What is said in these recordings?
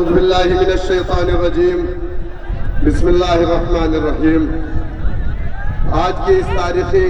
औज़ुबिल्लाहि मिनश्शैतानिर्रजीम बिस्मिल्लाहिर्रहमानिर्रहीम। आज की इस तारीखी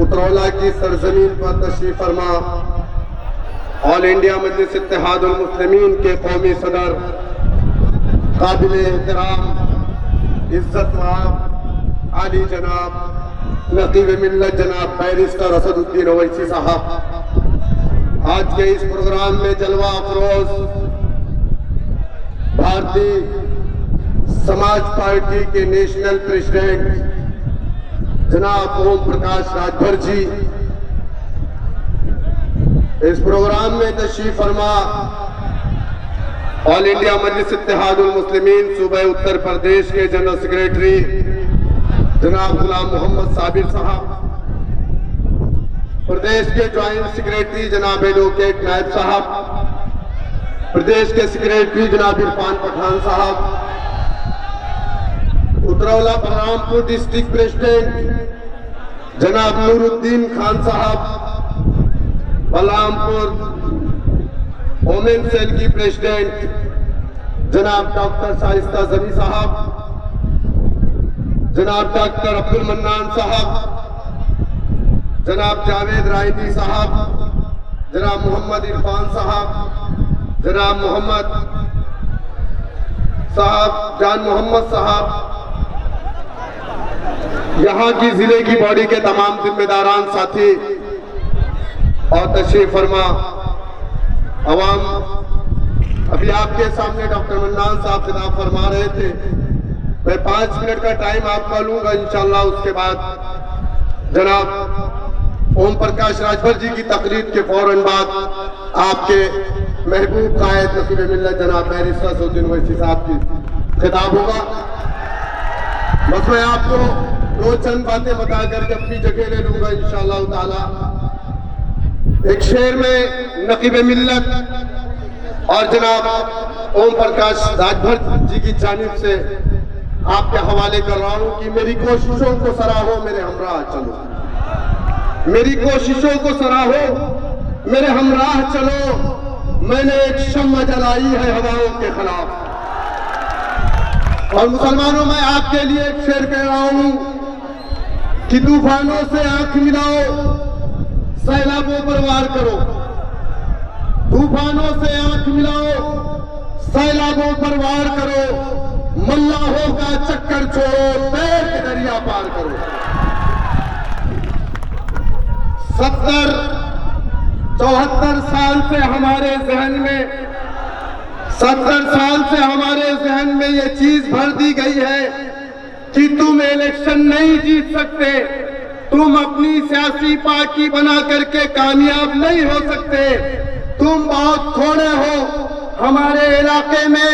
उतरौला की सरजमीन पर तशरीफ फरमा ऑल इंडिया मजलिस इत्तेहादुल मुस्लिमीन के कौमी सदर काबिल एहतराम इज्जत माब आली जनाब नकीब मिल्लत जनाब बैरिस्टर असदुद्दीन ओवैसी साहब आज के इस प्रोग्राम में जलवा अफरोज भारतीय समाज पार्टी के नेशनल प्रेसिडेंट जनाब ओम प्रकाश राजभर जी इस प्रोग्राम में तशरीफ फरमा ऑल इंडिया मजलिस इत्तेहादुल मुस्लिमीन सूबे उत्तर प्रदेश के जनरल सेक्रेटरी जनाब गुलाम मोहम्मद साबिर साहब, प्रदेश के ज्वाइंट सेक्रेटरी जनाब एडवोकेट नायब साहब, प्रदेश के सेक्रेटरी जनाब इरफान पठान साहब, उतरौला बलरामपुर डिस्ट्रिक्ट प्रेसिडेंट जनाब नूरुद्दीन खान साहब, बलरामपुर वोमेन सेल की प्रेसिडेंट जनाब डॉक्टर शाइस्ता जमी साहब, जनाब डॉक्टर अब्दुल मन्नान साहब, जनाब जावेद रायनी साहब, जनाब मोहम्मद इरफान साहब, जनाब मोहम्मद साहब जान मोहम्मद साहब, यहाँ की जिले की बॉडी के तमाम जिम्मेदारान साथी और तशरीफ फरमा अवाम। अभी आपके सामने डॉक्टर मन्नान साहब खिताब फरमा रहे थे। मैं 5 मिनट का टाइम आपका लूंगा इंशाल्लाह। उसके बाद जनाब ओम प्रकाश राजभर जी की तकरीर के फौरन बाद आपके महबूब कायद नकीब मिल्लत जनाब बैरिस्टर असदुद्दीन ओवैसी साहब की खिताब होगा। बस मैं आपको दो चंद बातें बता करके अपनी जगह ले लूंगा इंशाअल्लाह ताला। एक शेर में नकीब मिल्लत और जनाब ओम प्रकाश राजभर जी की जानिब से आपके हवाले कर रहा हूं कि मेरी कोशिशों को सराहो, मेरे हमराह चलो, मेरी कोशिशों को सराहो, मेरे हमराह चलो। मैंने एक शम्मा जलाई है हवाओं के खिलाफ। और मुसलमानों, मैं आपके लिए एक शेर कह रहा हूं कि तूफानों से आंख मिलाओ, सैलाबों पर वार करो। तूफानों से आंख मिलाओ, सैलाबों पर वार करो। मल्लाहों का चक्कर छोड़ो, पैर के दरिया पार करो। 74 साल से हमारे जहन में 70 साल से हमारे जहन में ये चीज भर दी गई है कि तुम इलेक्शन नहीं जीत सकते, तुम अपनी सियासी पार्टी बना करके कामयाब नहीं हो सकते, तुम बहुत थोड़े हो। हमारे इलाके में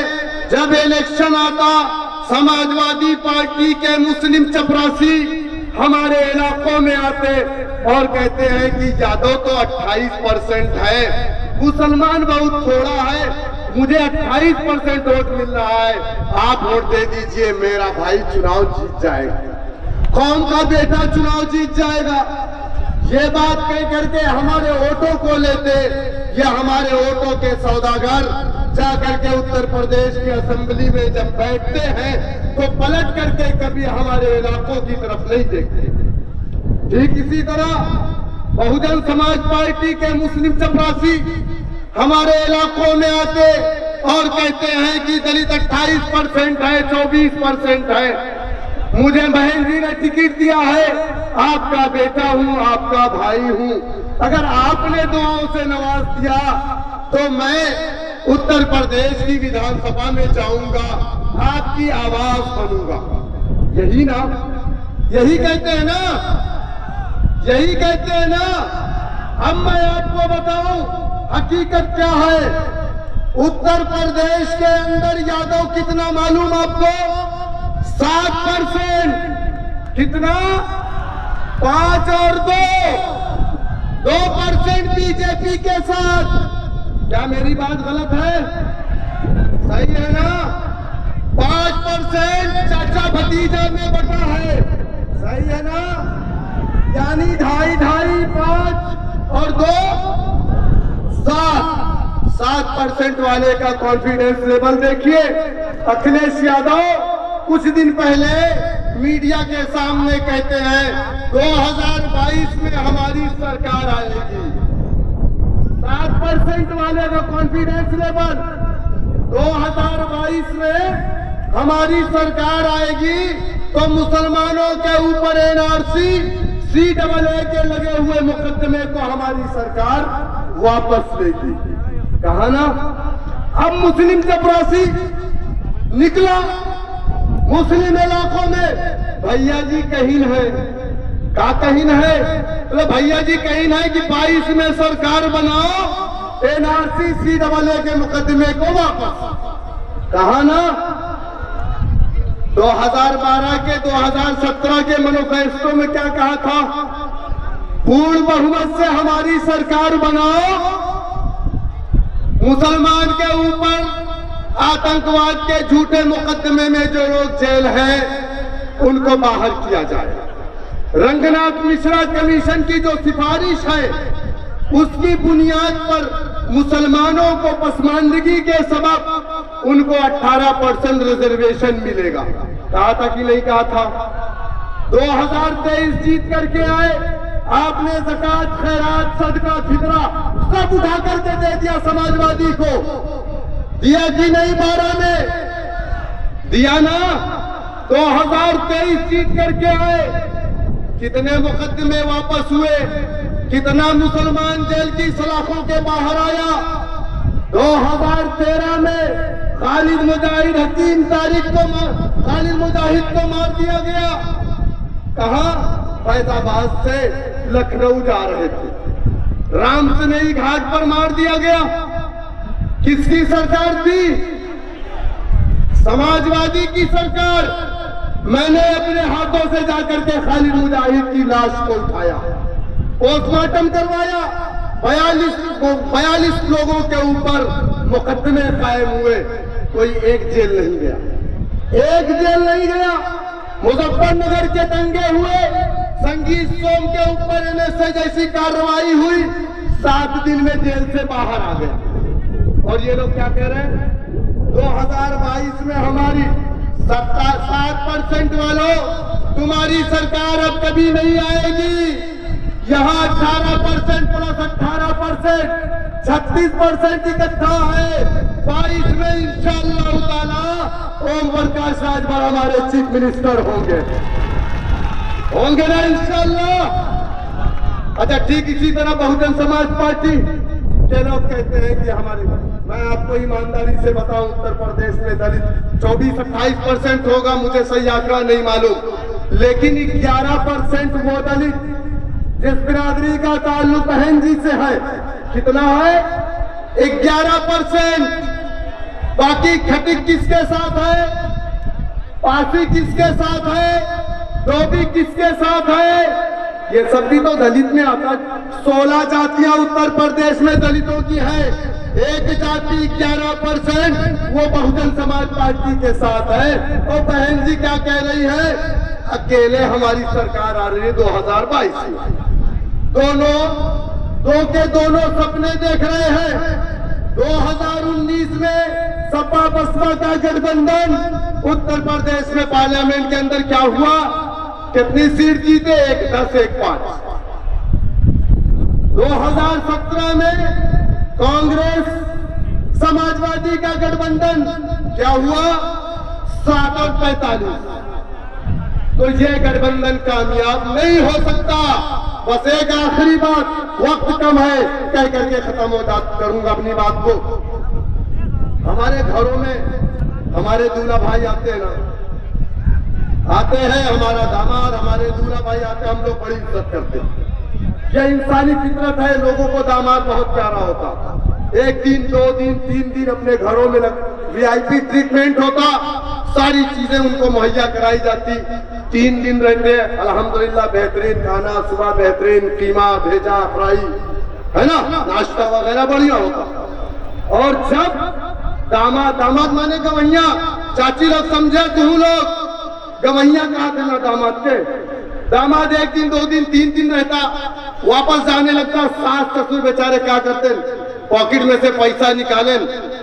जब इलेक्शन आता, समाजवादी पार्टी के मुस्लिम चपरासी हमारे इलाकों में आते और कहते हैं कि यादव तो 28% है, मुसलमान बहुत थोड़ा है, मुझे 28% वोट मिल रहा है, आप वोट दे दीजिए, मेरा भाई चुनाव जीत जाएगा, कौन का बेटा चुनाव जीत जाएगा। ये बात कह करके हमारे वोटों को लेते, ये हमारे वोटों के सौदागर जाकर के उत्तर प्रदेश की असेंबली में जब बैठते हैं तो पलट करके कभी हमारे इलाकों की तरफ नहीं देखते। ठीक इसी तरह बहुजन समाज पार्टी के मुस्लिम चपरासी हमारे इलाकों में आते और कहते हैं कि दलित 28% है, 24% है, मुझे बहन जी ने टिकट दिया है, आपका बेटा हूं, आपका भाई हूं, अगर आपने दुआओं से नवाज दिया तो मैं उत्तर प्रदेश की विधानसभा में जाऊंगा, आपकी आवाज बनूंगा। यही ना, यही कहते हैं ना, यही कहते हैं ना। अब मैं आपको बताऊं हकीकत क्या है। उत्तर प्रदेश के अंदर यादव कितना मालूम आपको? 7%। कितना? 5 और 2% बीजेपी के साथ। क्या मेरी बात गलत है? सही है ना? 5% चाचा भतीजा में बटा है, सही है ना? यानी 2.5, 5 और 2 7 7% वाले का कॉन्फिडेंस लेवल देखिए। अखिलेश यादव कुछ दिन पहले मीडिया के सामने कहते हैं 2022 में हमारी सरकार आएगी। 7% वाले का कॉन्फिडेंस लेवल 2022 में हमारी सरकार आएगी तो मुसलमानों के ऊपर एनआरसी CAA के लगे हुए मुकदमे को हमारी सरकार वापस लेगी। कहा ना, अब मुस्लिम चपरासी निकला मुस्लिम इलाकों में। भैया जी कहीं है, का कहीं है, तो भैया जी कहीं है कि 22 में सरकार बनाओ, एनआरसी CAA के मुकदमे को वापस। कहा ना, 2012 के 2017 के मैनिफेस्टो में क्या कहा था? पूर्ण बहुमत से हमारी सरकार बनाओ, मुसलमान के ऊपर आतंकवाद के झूठे मुकदमे में जो लोग जेल हैं उनको बाहर किया जाए। रंगनाथ मिश्रा कमीशन की जो सिफारिश है उसकी बुनियाद पर मुसलमानों को पसमानदगी के सबब उनको 18% रिजर्वेशन मिलेगा। कहा था कि नहीं कहा था? 2023 जीत करके आए, आपने ज़कात, खैरात, सदका, फितरा सब उठा करके दे दिया समाजवादी को। दिया कि नहीं? 12 में दिया ना। 2023 जीत करके आए, कितने मुकदमे वापस हुए, कितना मुसलमान जेल की सलाखों के बाहर आया। 2013 में खालिद मुजाहिद हकीम तारिक को खालिद मुजाहिद को मार दिया गया। कहा? फैजाबाद से लखनऊ जा रहे थे, रामसनई घाट पर मार दिया गया। किसकी सरकार थी? समाजवादी की सरकार। मैंने अपने हाथों से जाकर के खालिद मुजाहिद की लाश को उठाया, पोस्टमार्टम करवाया। 42 लोगों के ऊपर मुकदमे कायम हुए, कोई एक जेल नहीं गया, एक जेल नहीं गया। मुजफ्फरनगर के दंगे हुए, संगीत सोम के ऊपर NSA जैसी कार्रवाई हुई, 7 दिन में जेल से बाहर आ गए। और ये लोग क्या कह रहे हैं? 2022 में हमारी 7% वालों, तुम्हारी सरकार अब कभी नहीं आएगी। यहाँ 18% प्लस 18%, 36% इकट्ठा है। 22 में इंशाअल्लाह ताला ओम प्रकाश राजभर हमारे चीफ मिनिस्टर होंगे ना इंशाअल्लाह। अच्छा ठीक, इसी तरह बहुजन समाज पार्टी के लोग कहते हैं कि हमारे, मैं आपको ईमानदारी से बताऊं, उत्तर प्रदेश में दलित 24-28% होगा, मुझे सही आंकड़ा नहीं मालूम, लेकिन 11% वो दलित जिस बिरादरी का ताल्लुक बहन जी से है, कितना है? 11%। बाकी खटिक किसके साथ है? पासी किसके साथ है? धोबी किसके साथ है? ये सब भी तो दलित में आता। 16 जातियां उत्तर प्रदेश में दलितों की है, एक जाति 11%, वो बहुजन समाज पार्टी के साथ है। और बहन जी क्या कह रही है? अकेले हमारी सरकार आ रही है 2022 में। दोनों सपने देख रहे हैं। 2019 में सपा बसपा का गठबंधन उत्तर प्रदेश में पार्लियामेंट के अंदर क्या हुआ? कितनी सीट जीते? 1 10 1 5। 2017 में कांग्रेस समाजवादी का गठबंधन क्या हुआ? 7 और 45। तो ये गठबंधन कामयाब नहीं हो सकता। बस एक आखिरी बात, वक्त कम है, कह करके खत्म हो करूंगा अपनी बात को। हमारे घरों में हमारे दूल्हा भाई आते हैं ना, आते हैं, हमारा दामाद, हमारे दूल्हा भाई आते हैं, हम लोग बड़ी इज्जत करते हैं। यह इंसानी फितरत है, लोगों को दामाद बहुत प्यारा होता। 1 दिन 2 दिन 3 दिन अपने घरों में VIP ट्रीटमेंट होता, सारी चीजें उनको मुहैया कराई जाती। 3 दिन रहते, अल्हम्दुलिल्लाह बेहतरीन खाना, सुबह बेहतरीन कीमा भेजा, फ्राई, है ना, नाश्ता वगैरह बढ़िया होता। और जब दामाद माने गवैया, चाची लोग समझे, तू लोग गवैया कहा देना दामाद के। दामाद 1 दिन 2 दिन 3 दिन रहता, वापस जाने लगता। सास ससुर बेचारे क्या करते? पॉकेट में से पैसा निकाले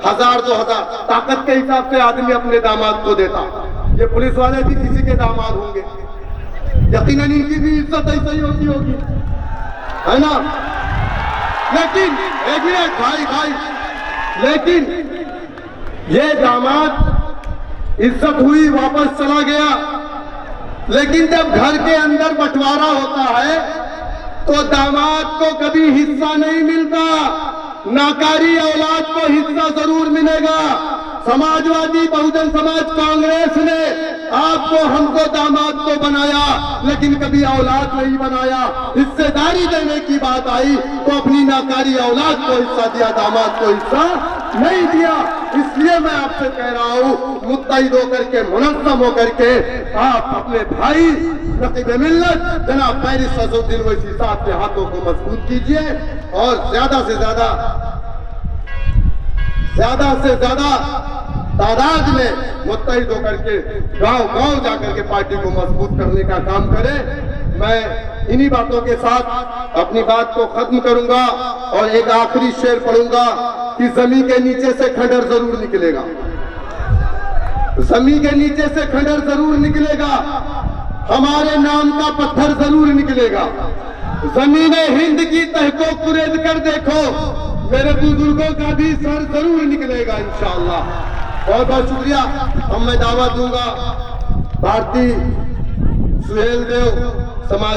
1000-2000 ताकत के हिसाब से आदमी अपने दामाद को देता। ये पुलिस वाले भी किसी के दामाद होंगे, यकीनन इनकी भी इज्जत ऐसा ही होगी, है ना। लेकिन एक मिनट भाई, लेकिन ये दामाद इज्जत हुई, वापस चला गया। लेकिन जब घर के अंदर बंटवारा होता है तो दामाद को कभी हिस्सा नहीं मिलता, नाकारी औलाद को हिस्सा जरूर मिलेगा। समाजवादी बहुजन समाज कांग्रेस ने आपको हमको दामाद को बनाया, लेकिन कभी औलाद नहीं बनाया। हिस्सेदारी देने की बात आई तो अपनी नाकारी औलाद को हिस्सा दिया, दामाद को हिस्सा नहीं दिया। इसलिए मैं आपसे कह रहा हूँ, मुत्तहिद होकर के, मुनज़्ज़म होकर के आप अपने भाई नक़ीब मिल्लत जनाब फ़ारिस असदुद्दीन ओवैसी साहब के हाथों को मजबूत कीजिए और ज्यादा से ज्यादा तादाद में मुत्तहिद होकर के गांव जाकर के पार्टी को मजबूत करने का काम करें। मैं इन्हीं बातों के साथ अपनी बात को खत्म करूंगा और एक आखिरी शेर पढ़ूंगा कि जमीन के नीचे से खंडर जरूर निकलेगा, जमीन के नीचे से खंडर जरूर निकलेगा, हमारे नाम का पत्थर जरूर निकलेगा। जमीने हिंद की तह को कुरेद कर देखो, मेरे बुजुर्गों का भी सर जरूर निकलेगा इंशाअल्लाह। बहुत बहुत शुक्रिया। अब मैं दावा दूंगा भारती सुहेल देव समाज